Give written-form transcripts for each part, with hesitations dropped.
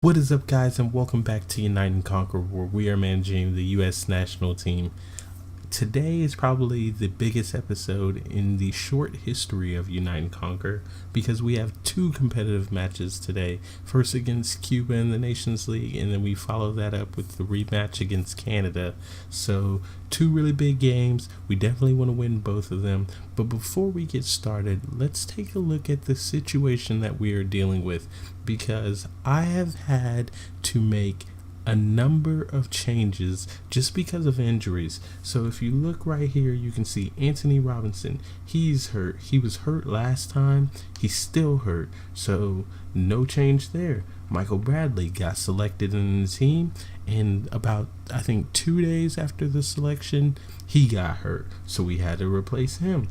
What is up, guys, and welcome back to Unite and Conquer, where we are managing the U.S. national team. Today is probably the biggest episode in the short history of Unite and Conquer because we have two competitive matches today. First against Cuba in the Nations League, and then we follow that up with the rematch against Canada. So, two really big games. We definitely want to win both of them. But before we get started, let's take a look at the situation that we are dealing with, because I have had to make a number of changes just because of injuries. So if you look right here, you can see Anthony Robinson. He's hurt. He was hurt last time. He's still hurt. So no change there. Michael Bradley got selected in the team, and about, I think, 2 days after the selection, he got hurt. So we had to replace him.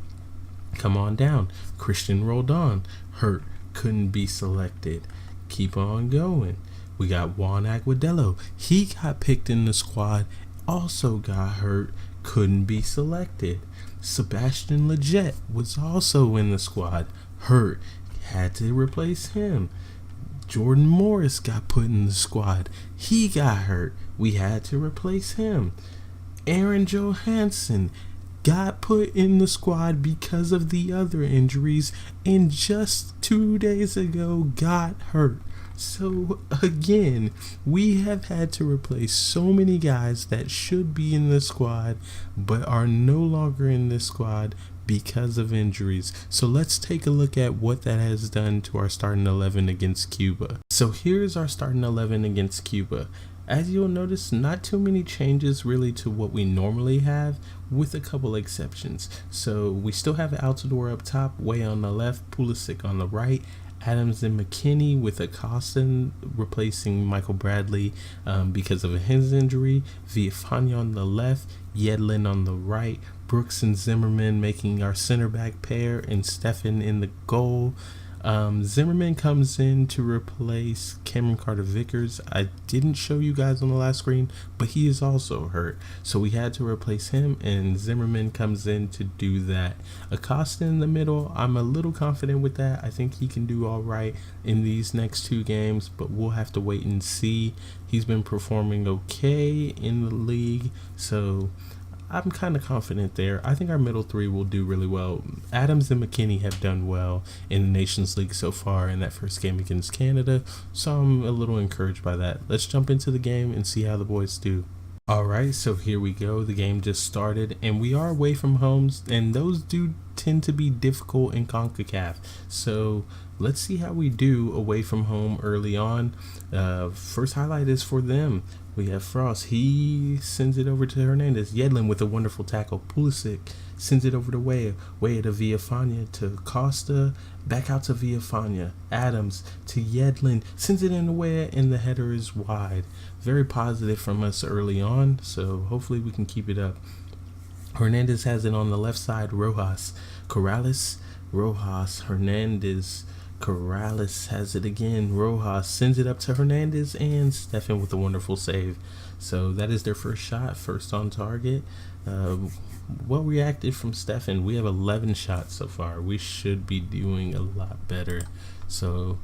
Come on down. Christian Roldan, hurt. Couldn't be selected. Keep on going. We got Juan Aguadello. He got picked in the squad, also got hurt, couldn't be selected. Sebastian Leggett was also in the squad, hurt, had to replace him. Jordan Morris got put in the squad. He got hurt. We had to replace him. Aaron Johansson got put in the squad because of the other injuries, and just 2 days ago got hurt. So again, we have had to replace so many guys that should be in the squad but are no longer in this squad because of injuries. So let's take a look at what that has done to our starting 11 against Cuba. So here's our starting 11 against Cuba. As you'll notice, not too many changes really to what we normally have, with a couple exceptions. So we still have Altidore up top, Way on the left, Pulisic on the right, Adams and McKinney with Acosta replacing Michael Bradley because of his injury, Villafana on the left, Yedlin on the right, Brooks and Zimmerman making our center back pair, and Stefan in the goal. Zimmerman comes in to replace Cameron Carter-Vickers. I didn't show you guys on the last screen, but he is also hurt, so we had to replace him, and Zimmerman comes in to do that. Acosta in the middle, I'm a little confident with that. I think he can do all right in these next two games, but we'll have to wait and see. He's been performing okay in the league, so I'm kind of confident there. I think our middle three will do really well. Adams and McKinney have done well in the Nations League so far in that first game against Canada, so I'm a little encouraged by that. Let's jump into the game and see how the boys do. Alright, so here we go. The game just started, and we are away from homes, and those do tend to be difficult in CONCACAF. So let's see how we do away from home early on. First highlight is for them. We have Frost. He sends it over to Hernandez. Yedlin with a wonderful tackle. Pulisic sends it over to Weah. Weah to Villafana to Costa. Back out to Villafana. Adams to Yedlin. Sends it in the Weah, and the header is wide. Very positive from us early on, so hopefully we can keep it up. Hernandez has it on the left side. Rojas. Corrales. Rojas. Hernandez. Corrales has it again. Rojas sends it up to Hernandez, and Stefan with a wonderful save. So that is their first shot, first on target. Well reacted from Stefan. We have 11 shots so far. We should be doing a lot better. So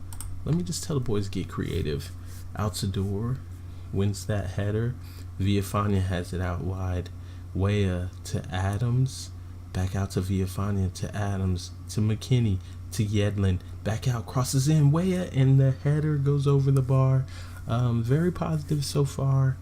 let me just tell the boys, get creative. Altidore wins that header. Villafana has it out wide. Weah to Adams. Back out to Villafana to Adams to McKinney to Yedlin. Back out, crosses in Weah, and the header goes over the bar. Very positive so far.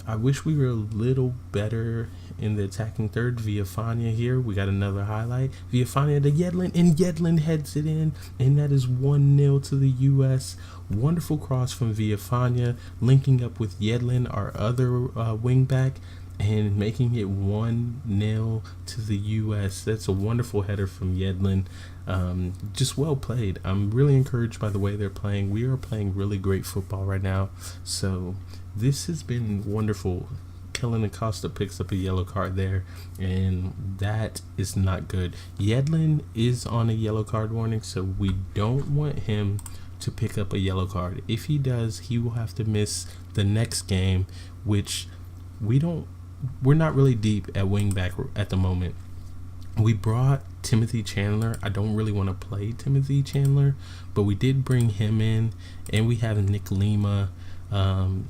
I wish we were a little better in the attacking third. Villafana here. We got another highlight. Villafana to Yedlin, and Yedlin heads it in, and that is 1-0 to the U.S. Wonderful cross from Villafana, linking up with Yedlin, our other wingback, and making it 1-0 to the U.S. That's a wonderful header from Yedlin. Just well played. I'm really encouraged by the way they're playing. We are playing really great football right now. So this has been wonderful. Kellen Acosta picks up a yellow card there, and that is not good. Yedlin is on a yellow card warning, so we don't want him to pick up a yellow card. If he does, he will have to miss the next game, which we're not really deep at wingback at the moment. We brought Timothy Chandler. I don't really want to play Timothy Chandler, but we did bring him in, and we have Nick Lima.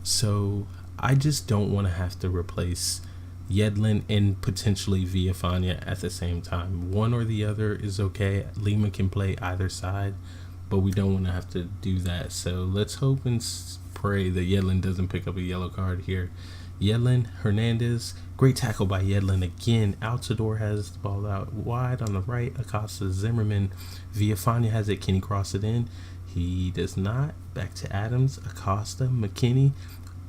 So I just don't want to have to replace Yedlin and potentially Villafana at the same time. One or the other is okay. Lima can play either side, but we don't want to have to do that. So let's hope and pray that Yedlin doesn't pick up a yellow card here. Yedlin, Hernandez, great tackle by Yedlin again. Altidore has the ball out wide on the right. Acosta, Zimmerman, Villafana has it. Can he cross it in? He does not. Back to Adams, Acosta, McKinney.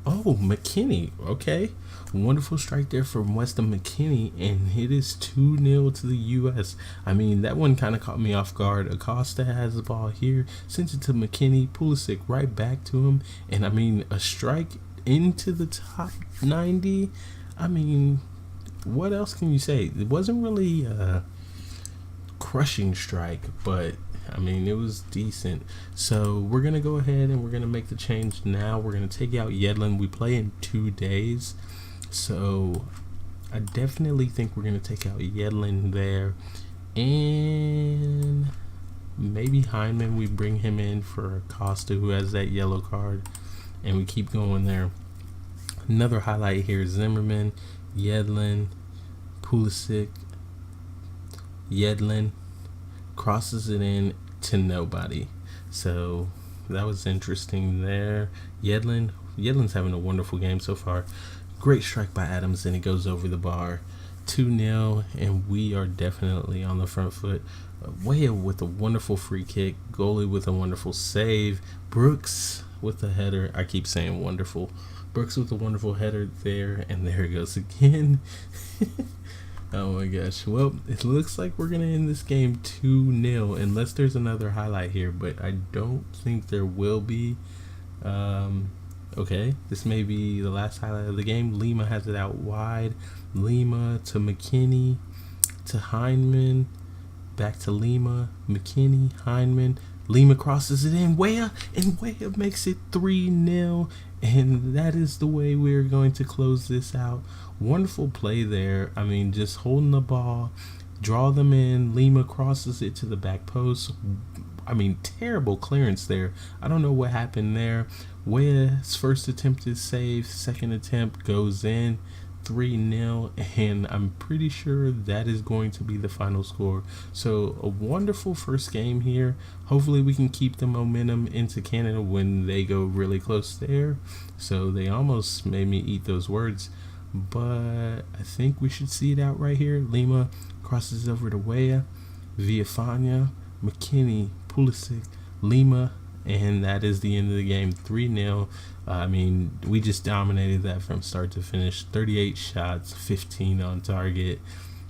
Oh, McKinney. Okay. Wonderful strike there from Weston McKinney, and it is 2-0 to the U.S. I mean, that one kind of caught me off guard. Acosta has the ball here, sends it to McKinney, Pulisic right back to him, and I mean, a strike into the top 90. I mean, what else can you say? It wasn't really a crushing strike, but I mean, it was decent. So we're going to go ahead and we're going to make the change now. We're going to take out Yedlin. We play in 2 days. So I definitely think we're going to take out Yedlin there. And maybe Hyndman, we bring him in for Acosta, who has that yellow card. And we keep going there. Another highlight here, Zimmerman, Yedlin, Pulisic, Yedlin. Crosses it in to nobody. So that was interesting there. Yedlin's having a wonderful game so far. Great strike by Adams, and it goes over the bar. 2-0, and we are definitely on the front foot. Weah with a wonderful free kick. Goalie with a wonderful save. Brooks with a header. I keep saying wonderful. Brooks with a wonderful header there, and there it goes again. Oh my gosh. Well, it looks like we're going to end this game 2-0 unless there's another highlight here, but I don't think there will be. Okay, this may be the last highlight of the game. Lima has it out wide. Lima to McKinney to Hyndman. Back to Lima. McKinney, Hyndman. Lima crosses it in. Weah, and Weah makes it 3-0. And that is the way we're going to close this out. Wonderful play there. I mean, just holding the ball, draw them in. Lima crosses it to the back post. I mean, terrible clearance there. I don't know what happened there. Weah's first attempt is saved. Second attempt goes in. 3-0, and I'm pretty sure that is going to be the final score. So a wonderful first game here. Hopefully we can keep the momentum into Canada when they go really close there. So they almost made me eat those words, but I think we should see it out right here. Lima crosses over to Weah, Villafana, McKinney, Pulisic, Lima, and that is the end of the game. 3-0. I mean, we just dominated that from start to finish. 38 shots, 15 on target,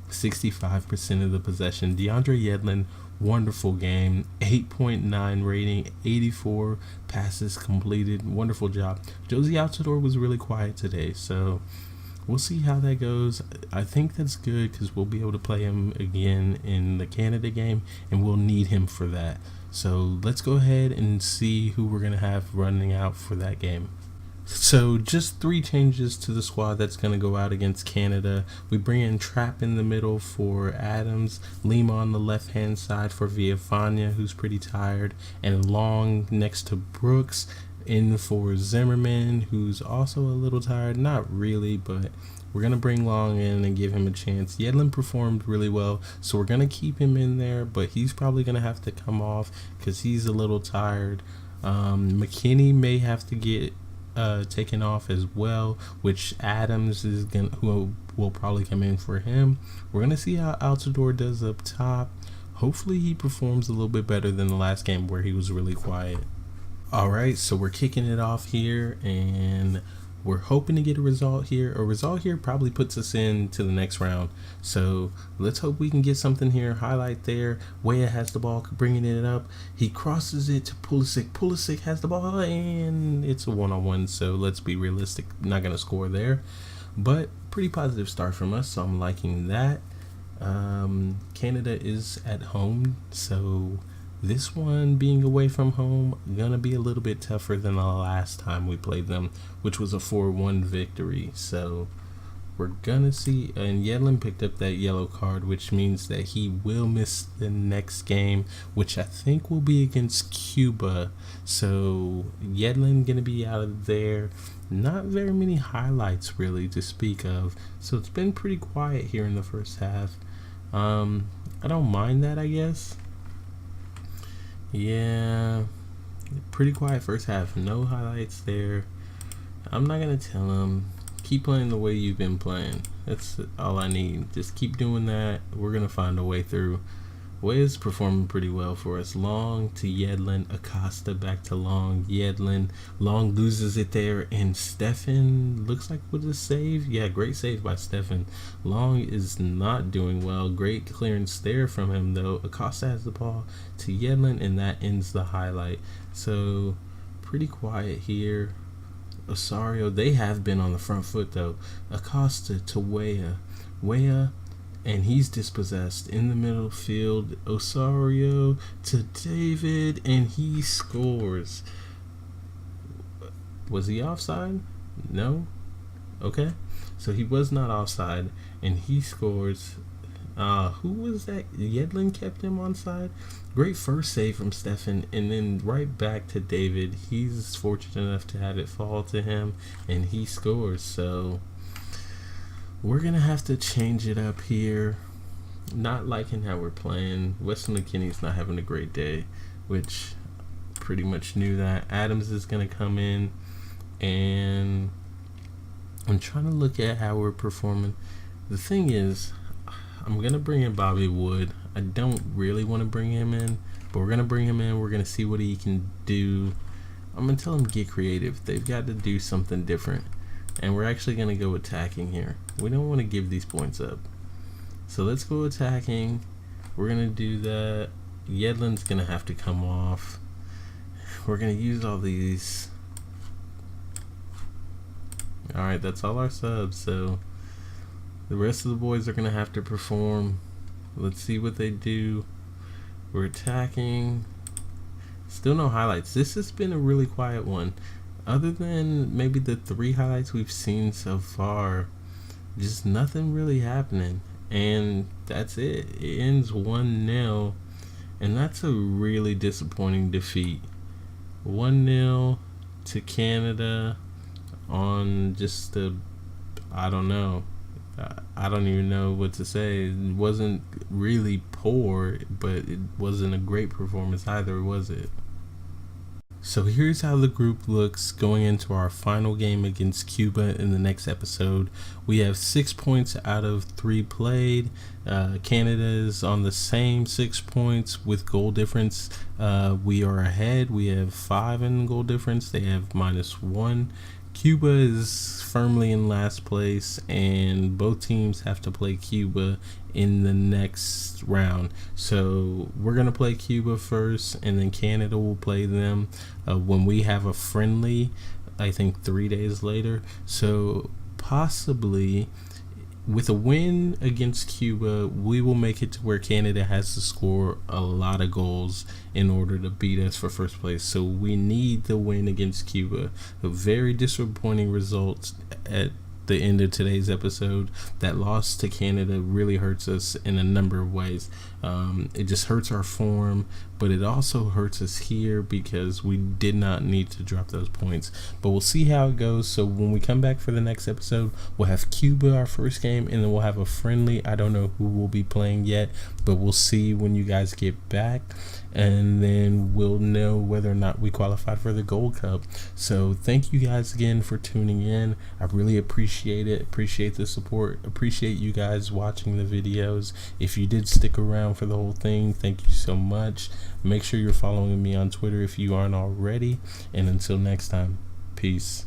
65% of the possession. DeAndre Yedlin, wonderful game. 8.9 rating, 84 passes completed. Wonderful job. Josie Altidore was really quiet today, so we'll see how that goes. I think that's good because we'll be able to play him again in the Canada game, and we'll need him for that. So let's go ahead and see who we're going to have running out for that game. So just 3 changes to the squad that's going to go out against Canada. We bring in Trapp in the middle for Adams, Lima on the left-hand side for Villafana, who's pretty tired, and Long next to Brooks in for Zimmerman, who's also a little tired. Not really, but we're going to bring Long in and give him a chance. Yedlin performed really well, so we're going to keep him in there, but he's probably going to have to come off because he's a little tired. McKinney may have to get taken off as well, which Adams is going who will probably come in for him. We're going to see how Altidore does up top. Hopefully he performs a little bit better than the last game where he was really quiet. All right, so we're kicking it off here, and we're hoping to get a result here. A result here probably puts us into the next round. So let's hope we can get something here. Highlight there. Weah has the ball, bringing it up. He crosses it to Pulisic. Pulisic has the ball, and it's a one-on-one. So let's be realistic. Not going to score there. But pretty positive start from us, so I'm liking that. Canada is at home, so this one being away from home gonna be a little bit tougher than the last time we played them, which was a 4-1 victory. So we're gonna see, and Yedlin picked up that yellow card, which means that he will miss the next game, which I think will be against Cuba. So Yedlin gonna be out of there. Not very many highlights really to speak of, so it's been pretty quiet here in the first half. I don't mind that, I guess. Yeah, pretty quiet first half, no highlights there. I'm not gonna tell him, keep playing the way you've been playing. That's all I need. Just keep doing that. We're gonna find a way through. Way is performing pretty well for us. Long to Yedlin, Acosta back to Long, Yedlin. Long loses it there, and Stefan looks like with a save. Yeah, great save by Stefan. Long is not doing well. Great clearance there from him though. Acosta has the ball to Yedlin, and that ends the highlight. So pretty quiet here. Osorio, they have been on the front foot though. Acosta to Weah, and he's dispossessed in the middle field. Osorio to David, and he scores. Was he offside? No? Okay. So he was not offside, and he scores. Who was that? Yedlin kept him onside. Great first save from Stefan, and then right back to David. He's fortunate enough to have it fall to him, and he scores. So we're gonna have to change it up here. Not liking how we're playing. Weston McKinney's not having a great day, which pretty much knew that. Adams is gonna come in, and I'm trying to look at how we're performing. The thing is, I'm going to bring in Bobby Wood. I don't really want to bring him in, but we're going to bring him in. We're going to see what he can do. I'm going to tell him get creative. They've got to do something different. And we're actually going to go attacking here. We don't want to give these points up. So let's go attacking. We're going to do that. Yedlin's going to have to come off. We're going to use all these. Alright, that's all our subs. So the rest of the boys are going to have to perform. Let's see what they do. We're attacking. Still no highlights. This has been a really quiet one. Other than maybe the 3 highlights we've seen so far, just nothing really happening. And that's it. It ends 1-0. And that's a really disappointing defeat. 1-0 to Canada on just the, I don't know. I don't even know what to say. It wasn't really poor, but it wasn't a great performance either, was it? So here's how the group looks going into our final game against Cuba in the next episode. We have 6 points out of 3 played. Canada is on the same 6 points with goal difference. We are ahead. We have 5 in goal difference. They have -1. Cuba is firmly in last place, and both teams have to play Cuba in the next round. So we're going to play Cuba first, and then Canada will play them when we have a friendly, I think 3 days later. So possibly with a win against Cuba, we will make it to where Canada has to score a lot of goals in order to beat us for first place. So we need the win against Cuba. A very disappointing result at the end of today's episode. That loss to Canada really hurts us in a number of ways. It just hurts our form, but it also hurts us here because we did not need to drop those points. But we'll see how it goes. So when we come back for the next episode, we'll have Cuba, our first game, and then we'll have a friendly. I don't know who we'll be playing yet, but we'll see when you guys get back, and then we'll know whether or not we qualified for the Gold Cup. So thank you guys again for tuning in. I really appreciate it. Appreciate the support. Appreciate you guys watching the videos. If you did stick around for the whole thing, thank you so much. Make sure you're following me on Twitter if you aren't already. And until next time, peace.